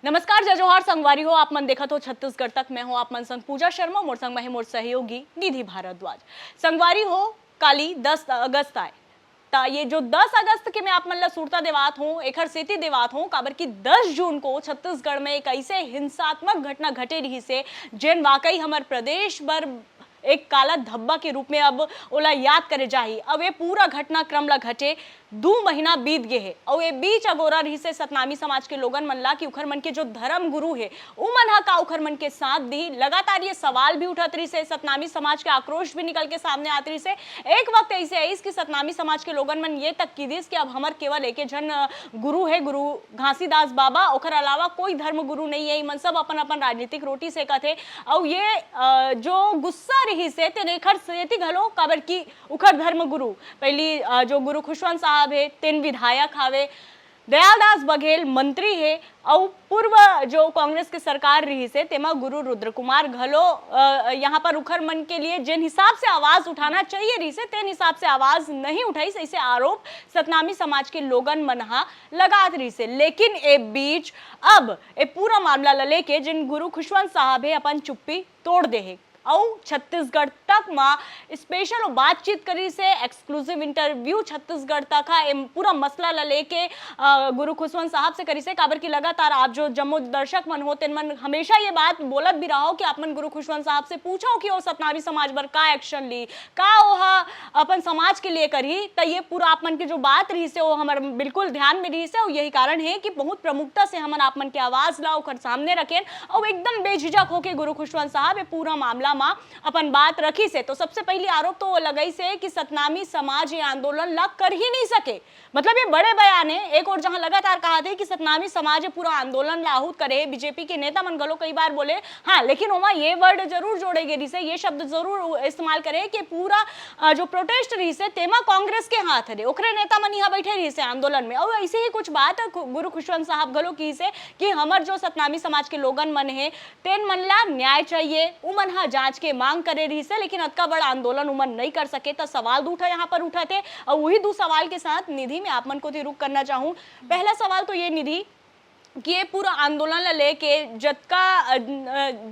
नमस्कार, जय जोहार संगवारी हो। आप मन देखा तो छत्तीसगढ़ तक। मैं हूं आप मन संग पूजा शर्मा, मोर संग में मोर सहयोगी निधि भारद्वाज। संगवारी हो, काली 10 अगस्त आए ता ये जो 10 अगस्त के मैं आप मन ला सुरता देवात हूं, एखर सेती देवात हूं काबर की 10 जून को छत्तीसगढ़ में एक ऐसे हिंसात्मक घटना घटे रही से जेन वाकई हमार प्रदेश भर एक काला धब्बा के रूप में अब ओला याद करे जाही। अब ये पूरा घटनाक्रम ला घटे 2 महीना बीत गए है और ये बीच अगोरा रही से सतनामी समाज के लोगन मन ला कि उखर मन के जो धर्म गुरु है उ मन हा का उखर मन के साथ दी। लगातार ये सवाल भी उठत रही से, सतनामी समाज के आक्रोश भी निकल के सामने आत रही से। एक वक्त ऐसे आई कि सतनामी समाज के लोगन मन ये तक की दिस कि अब हमार केवल एक जन गुरु है, गुरु घासीदास बाबा, ओकर अलावा कोई धर्म गुरु नहीं है। मन सब अपन अपन राजनीतिक रोटी सेकत है और ये जो गुस्सा रही से तेन एखर सेती घलो काबर की उखर धर्म गुरु पहली जो गुरु खुशवंत साहब है, तीन विधायक हावे, दयालदास बघेल मंत्री है और पूर्व जो कांग्रेस के सरकार रही से तेमा गुरु रुद्र कुमार घलो यहाँ पर उखर मन के लिए जिन हिसाब से आवाज उठाना चाहिए रही से तेन हिसाब से आवाज नहीं उठाई से ऐसे आरोप सतनामी समाज के लोगन मनहा लगात रही से। लेकिन ए बीच अब ए पूरा मामला ला लेके जिन गुरु खुशवंत साहब है अपन चुप्पी तोड़ दे है और छत्तीसगढ़ तक माँ स्पेशल बातचीत करी से एक्सक्लूसिव इंटरव्यू छत्तीसगढ़ तक है पूरा मसला ला लेके गुरु खुशवंत साहब से करी से काबर की लगातार आप जो जम्मू दर्शक मन हो तेन मन हमेशा ये बात बोलत भी रहो कि आप मन गुरु खुशवंत साहब से पूछो कि वो सतनामी समाज पर का एक्शन ली, का ओहा अपन समाज के लिए करी। तो ये पूरा आप मन की जो बात रही से वो हमारे बिल्कुल ध्यान में रही से और यही कारण है कि बहुत प्रमुखता से हमन आप मन की आवाज ला ओकर सामने रखें और एकदम बेझिझक होके गुरु खुशवंत साहब ये पूरा मामला अपन बात रखी से। तो सबसे पहले आरोप तो वो लगाई से कि सतनामी समाज ये आंदोलन ला कर ही नहीं सके। मतलब ये बड़े बयान है। एक और जहां लगातार कहा थे कि सतनामी समाज पूरा आंदोलन लाहूत करे, बीजेपी के नेता मन गलो कई बार बोले हाँ, लेकिन वहां ये वर्ड जरूर जोड़े गए से, ये शब्द जरूर इस्तेमाल करे कि पूरा जो प्रोटेस्ट रही से तेमा कांग्रेस के हाथ है, ओकरे नेता मन यहाँ बैठे रही से आंदोलन में। और ऐसे ही कुछ बात गुरु खुशवंत साहब गलो की से कि हमार जो सतनामी समाज के लोगन मन है तेन मन ला न्याय चाहिए, उ मन हा जांच के मांग करे रही से, लेकिन अतका बड़ा आंदोलन उमन नहीं कर सके। तो सवाल दूठा यहाँ पर उठा थे और वही 2 सवाल के साथ निधि में आप मन को रुक करना चाहूं। पहला सवाल तो ये निधि कि ये पूरा आंदोलन ला लेके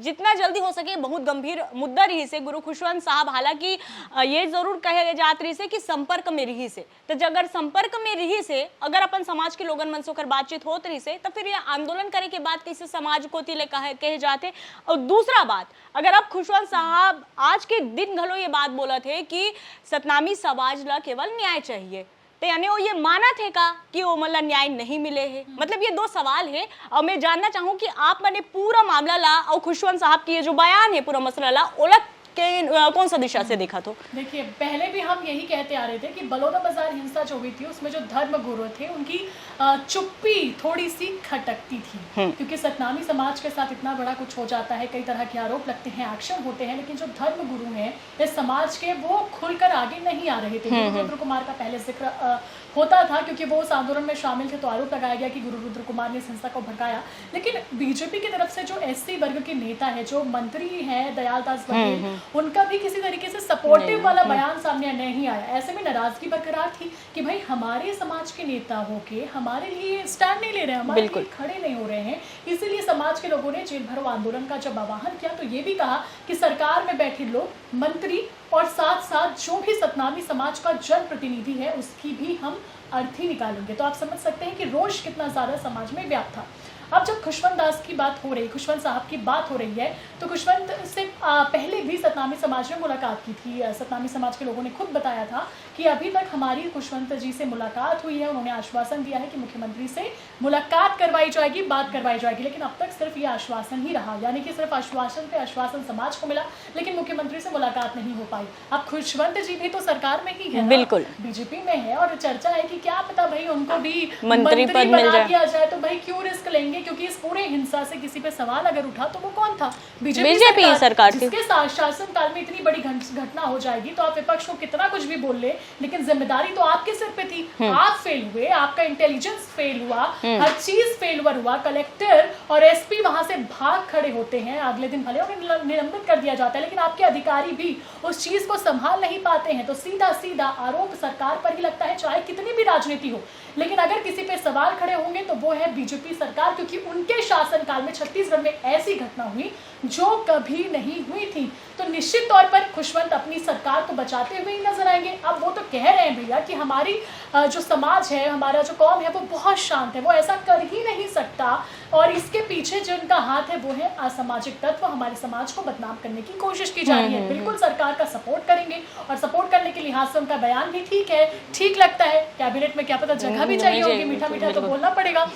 जितना जल्दी हो सके बहुत गंभीर मुद्दा रही से गुरु खुशवंत साहब हालांकि ये जरूर कहे जात रही से कि संपर्क में रही से। तो अगर संपर्क में रही से अगर अपन समाज के लोगन मन से होकर बातचीत होत रही से तो फिर ये आंदोलन करे के बाद कैसे समाज को तिले कहे जाते। और दूसरा बात, अगर अब खुशवंत साहब आज के दिन घलो ये बात बोला थे कि सतनामी समाज ला केवल न्याय चाहिए, तो यानी वो ये माना थे का कि वो मतलब न्याय नहीं मिले है। मतलब ये 2 सवाल है और मैं जानना चाहूँ कि आप मैंने पूरा मामला ला और खुशवंत साहब की ये जो बयान है पूरा मसला ला ओलग के कौन सा दिशा से देखा? तो देखिए, पहले भी हम यही कहते आ रहे थे कि बलौदा बाजार हिंसा जो हुई थी उसमें जो धर्म गुरु थे उनकी चुप्पी थोड़ी सी खटकती थी, क्योंकि सतनामी समाज के साथ इतना बड़ा कुछ हो जाता है, कई तरह के आरोप लगते हैं, एक्शन होते हैं, लेकिन जो धर्म गुरु हैं इस समाज के वो खुलकर आगे नहीं आ रहे थे। गुरु रुद्र कुमार का पहले जिक्र होता था क्योंकि वो उस आंदोलन में शामिल थे, तो आरोप लगाया गया कि गुरु रुद्र कुमार ने इस हिंसा को भड़काया। लेकिन बीजेपी की तरफ से जो एससी वर्ग के नेता है, जो मंत्री हैं दयालदास बघेल, उनका भी किसी तरीके से सपोर्टिव वाला बयान सामने नहीं आया। ऐसे में नाराजगी बरकरार थी कि भाई हमारे समाज के नेता होके हमारे लिए स्टैंड नहीं ले रहे, हमारे लिए खड़े नहीं हो रहे हैं। इसीलिए समाज के लोगों ने जेल भरो आंदोलन का जब आह्वान किया तो ये भी कहा कि सरकार में बैठे लोग, मंत्री और साथ साथ जो भी सतनामी समाज का जनप्रतिनिधि है उसकी भी हम अर्थी निकालेंगे। तो आप समझ सकते हैं कि रोष कितना ज्यादा समाज में व्याप्त था। अब जब खुशवंत दास की बात हो रही, खुशवंत साहब की बात हो रही है, तो खुशवंत से पहले भी सतनामी समाज ने मुलाकात की थी। सतनामी समाज के लोगों ने खुद बताया था कि अभी तक हमारी खुशवंत जी से मुलाकात हुई है, उन्होंने आश्वासन दिया है कि मुख्यमंत्री से मुलाकात करवाई जाएगी, बात करवाई जाएगी। लेकिन अब तक सिर्फ ये आश्वासन ही रहा, यानी कि सिर्फ आश्वासन पे आश्वासन समाज को मिला, लेकिन मुख्यमंत्री से मुलाकात नहीं हो पाई। अब खुशवंत जी भी तो सरकार में ही है, बिल्कुल बीजेपी में है, और चर्चा है कि क्या पता भाई उनको भी मंत्री पद मिल जाए, तो भाई क्यों रिस्क लेंगे, क्योंकि इस पूरे हिंसा से किसी पे सवाल अगर उठा तो वो कौन था? बीजेपी सरकार, जिसके शासन काल में इतनी बड़ी घटना हो जाएगी तो आप विपक्ष को कितना कुछ भी बोल ले, लेकिन जिम्मेदारी तो आपके सिर पे थी। आप फेल हुए, आपका इंटेलिजेंस फेल हुआ, हर चीज फेलवर हुआ। कलेक्टर और एसपी वहां से भाग खड़े होते हैं, अगले दिन भले उन्हें निलंबित कर दिया जाता है, लेकिन आपके अधिकारी भी उस चीज को संभाल नहीं पाते हैं। तो सीधा सीधा आरोप सरकार पर ही लगता है, चाहे कितनी भी राजनीति हो। लेकिन अगर किसी पे सवाल खड़े होंगे तो वो है बीजेपी सरकार, क्योंकि क्योंकि उनके शासनकाल में छत्तीसगढ़ में ऐसी घटना हुई जो कभी नहीं हुई थी। तो निश्चित तौर पर खुशवंत अपनी सरकार को बचाते हुए ही नजर आएंगे। अब वो तो कह रहे हैं भैया कि हमारी जो समाज है, हमारा जो कौम है वो बहुत शांत है, वो ऐसा कर ही नहीं सकता, और इसके पीछे जो इनका हाथ है वो है असामाजिक तत्व, हमारे समाज को बदनाम करने की कोशिश की जा रही है। बिल्कुल सरकार का सपोर्ट करेंगे, और सपोर्ट करने के लिहाज से उनका बयान भी ठीक है, ठीक लगता है। कैबिनेट में क्या पता जगह भी चाहिए होगी, मीठा मीठा तो बोलना पड़ेगा।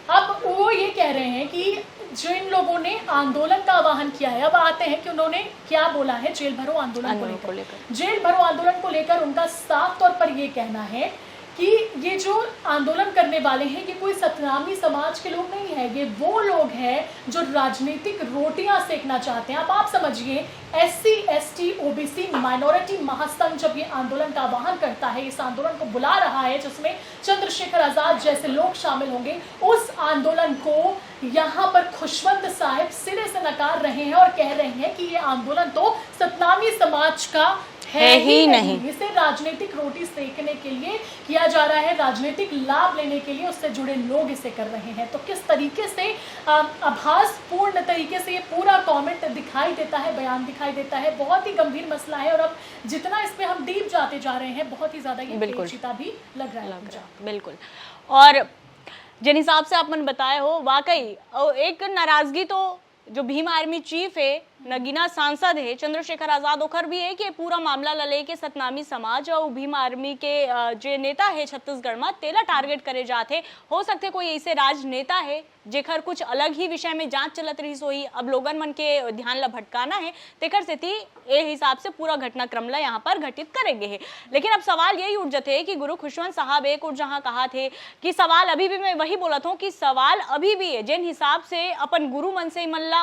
अब वो ये कह रहे हैं कि जो इन लोगों ने आंदोलन का आह्वान किया है, अब आते हैं कि उन्होंने क्या बोला है जेल भरो आंदोलन को लेकर। जेल भरो आंदोलन को लेकर उनका साफ तौर पर ये कहना है कि ये जो आंदोलन करने वाले हैं ये कोई सतनामी समाज के लोग नहीं है, ये वो लोग हैं जो राजनीतिक रोटियां सेकना चाहते हैं। अब आप समझिए, SC ST OBC माइनॉरिटी महासंघ जब ये आंदोलन का आह्वान करता है, इस आंदोलन को बुला रहा है जिसमें चंद्रशेखर आजाद जैसे लोग शामिल होंगे, उस आंदोलन को यहाँ पर खुशवंत साहब सिरे से नकार रहे हैं और कह रहे हैं कि ये आंदोलन तो सतनामी समाज का है ही नहीं। इसे राजनीतिक रोटी सेकने के लिए किया जा रहा है, राजनीतिक लाभ लेने के लिए उससे जुड़े लोग इसे कर रहे हैं। तो किस तरीके से आभासपूर्ण तरीके से ये पूरा कमेंट दिखाई देता है, बयान दिखाई देता है। बहुत ही गंभीर मसला है, और अब जितना इसमें हम डीप जाते जा रहे हैं बहुत ही ज्यादा ये पेचीदा भी लग रहा है। बिल्कुल। और जिन हिसाब से आपने बताया हो, वाकई एक नाराजगी तो जो भीम आर्मी चीफ है, नगीना सांसद है चंद्रशेखर आजाद ओखर भी है कि पूरा मामला लले के सतनामी समाज और भीम आर्मी के जो नेता है छत्तीसगढ़ में तेला टारगेट करे जाते। हो सकते कोई ऐसे राजनेता है जेकर कुछ अलग ही विषय में जांच चलत रही सोई, अब लोगन मन के ध्यान ला भटकाना है, तेकर से ए हिसाब से पूरा घटनाक्रम ला यहाँ पर घटित करेंगे है। लेकिन अब सवाल यही उठ जाते है कि गुरु खुशवंत साहब एक और जहाँ कहा थे कि सवाल अभी भी, मैं वही बोला था कि सवाल अभी भी है जिन हिसाब से अपन गुरु मन से मल्ला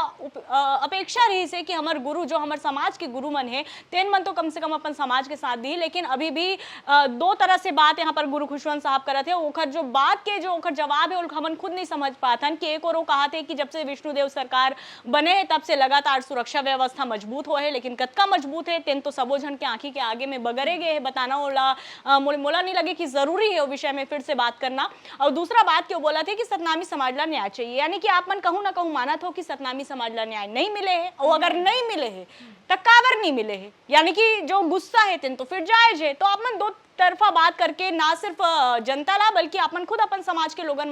अपेक्षा रही से कि हमारे गुरु जो हमारे समाज के गुरु मन है, तेन मन तो कम से कम अपन समाज के साथ दी। लेकिन अभी भी दो तरह से बात यहाँ पर गुरु खुशवंत साहब कर रहे थे। ओखर जो बात के जो ओखर जवाब है हम खुद नहीं समझ पाते कि एक और वो कहा थे कि जब से विष्णुदेव सरकार बने तब से लगातार सुरक्षा व्यवस्था मजबूत हो है, लेकिन कतका मजबूत है तेन तो सबो जन के आंखी के आगे में बगरे गए है। बताना मोला नहीं लगे कि जरूरी है वो विषय में फिर से बात करना। और दूसरा बात क्यों बोला थे कि सतनामी समाज ला न्याय चाहिए, यानी कि आप मन कहूं ना कहूं माना था कि सतनामी समाज ला न्याय नहीं मिले है, और अगर नहीं मिले है तो काबर नहीं मिले है, यानी कि जो गुस्सा है तेन तो फिर जायज है। तो आप मन दो तरफा बात करके ना सिर्फ जनता ला बल्कि अपन खुद अपन समाज के लोगन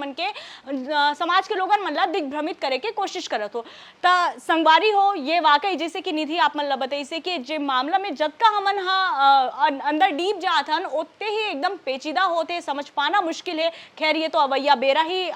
मन ला दिग्भ्रमित करे के कोशिश करत हो। त संगवारी हो ये वाकई जैसे कि निधि आप मन ला बताई से कि जे मामला में जतका हमन अंदर डीप जात हन उतने ही एकदम पेचीदा होते, समझ पाना मुश्किल है। खैर ये तो अवैया बेरा ही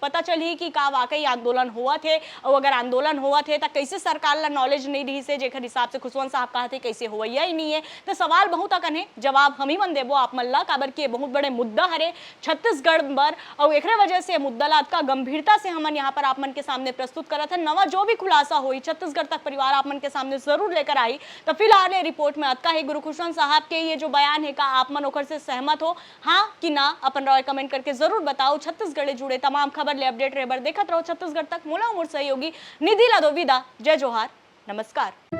पता चली कि का वाकई आंदोलन हुआ थे, और अगर आंदोलन हुआ थे तो कैसे सरकार ला नॉलेज नहीं रही से, जेकर हिसाब से खुशवंत साहब कहा थे कैसे हुआ ही नहीं है। तो सवाल बहुत अकन है, जवाब हम ही मन वो आप मल्ला काबर के बहुत बड़े मुद्दा हरे छत्तीसगढ़ पर, और एक वजह से मुद्दा ला का गंभीरता से हमन यहाँ पर आप मन के सामने प्रस्तुत करा था। नवा जो भी खुलासा हुई छत्तीसगढ़ तक परिवार आप मन के सामने जरूर लेकर आई। तो फिलहाल रिपोर्ट में अतका है गुरु खुशवंत साहब के ये जो बयान है का आप मन ओकर से सहमत हो, हाँ कि ना, अपन राय कमेंट करके जरूर बताओ। छत्तीसगढ़ जुड़े तमाम खबर ले अपडेट रेबर देखत रहो छत्तीसगढ़ तक। मोला उमर सहयोगी निधि ला दो विदा। जय जोहार, नमस्कार।